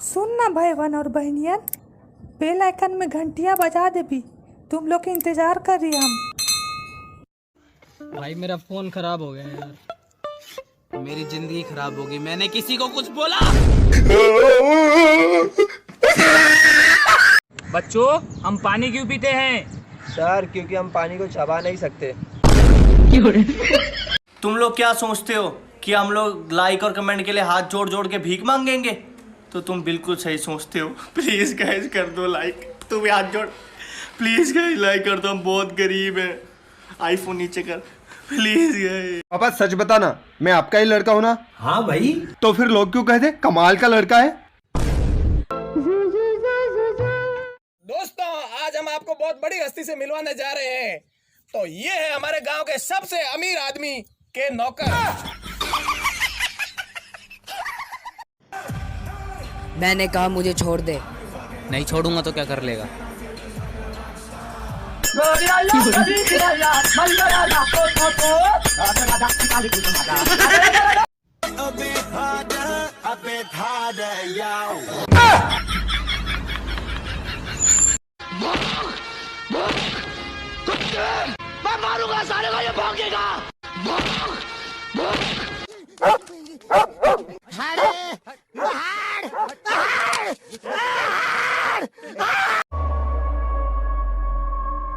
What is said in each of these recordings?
सुन ना भाईवन और बहनियन, bell icon में घंटिया बजा दे भी, तुम लोग के इंतजार कर रही हम। भाई मेरा फोन खराब हो गया यार। मेरी जिंदगी खराब होगी, मैंने किसी को कुछ बोला? बच्चों, हम पानी क्यों पीते हैं? सर क्योंकि हम पानी को चबा नहीं सकते। तुम लोग क्या सोचते हो कि हम लोग लाइक और कमेंट के लिए हाथ जोड़ जोड़ के भीख मांगेंगे? तो तुम बिल्कुल सही सोचते हो। प्लीज गाइस कर दो लाइक, तुम भी हाथ जोड़, प्लीज गाइस लाइक कर दो, हम बहुत गरीब हैं। आईफोन नीचे कर प्लीज गाइस। पापा सच बताना, मैं आपका ही लड़का हूँ ना? हाँ भाई। तो फिर लोग क्यों कहते कमाल का लड़का है? दोस्तों, आज हम आपको बहुत बड़ी हस्ती से मिलवाने जा रहे हैं। तो ये है हमारे गांव के सबसे अमीर आदमी के नौकर। मैंने कहा मुझे छोड़ दे। नहीं छोड़ूंगा तो क्या कर लेगा? मैं मारूंगा सारे को, ये भौंकेगा।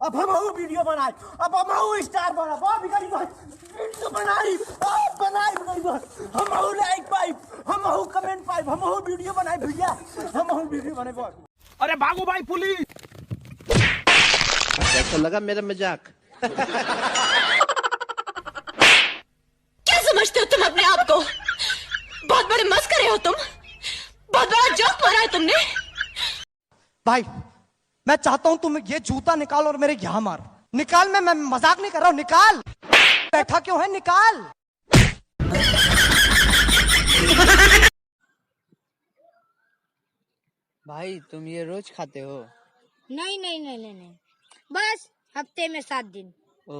अब हम वीडियो बनाए, अब हम स्टार बना, बहुत भिखारी वीडियो बनाई, बनाई हम लाइक पाइप, हम कमेंट पाइप, हम वीडियो बनाए भैया, हम वीडियो बनाए बहुत। अरे भागो भाई पुलिस। कैसा लगा मेरा मजाक? क्या समझते हो तुम अपने आप को? बहुत बड़े मस्करे हो तुम, बहुत बड़ा जोक मारा है तुमने। भाई मैं चाहता हूं तुम ये जूता निकाल और मेरे यहाँ मार। निकाल, मैं मजाक नहीं कर रहा हूँ, निकाल। बैठा क्यों है, निकाल। भाई तुम ये रोज खाते हो? नहीं नहीं नहीं नहीं नहीं, बस हफ्ते में 7 दिन। ओ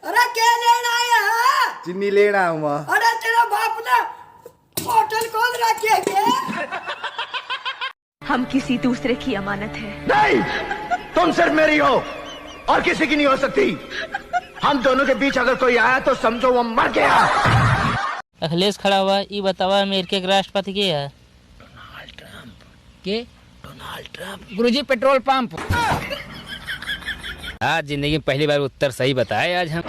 अरे क्या लेना आया है? चीनी लेना हुआ। अरे तेरा बाप ने होटल खोल रखी है क्या? हम किसी दूसरे की अमानत है। नहीं, तुम सिर्फ मेरी हो और किसी की नहीं हो सकती। हम दोनों के बीच अगर कोई आया तो समझो वो मर गया। अखिलेश खड़ा हुआ, ये बतावा अमेरिका के राष्ट्रपति के है? डोनाल्ड ट्रंप के? Donald Trump. गुरुजी पेट्रोल पंप। आज जिंदगी में पहली बार उत्तर सही बताए आज हम।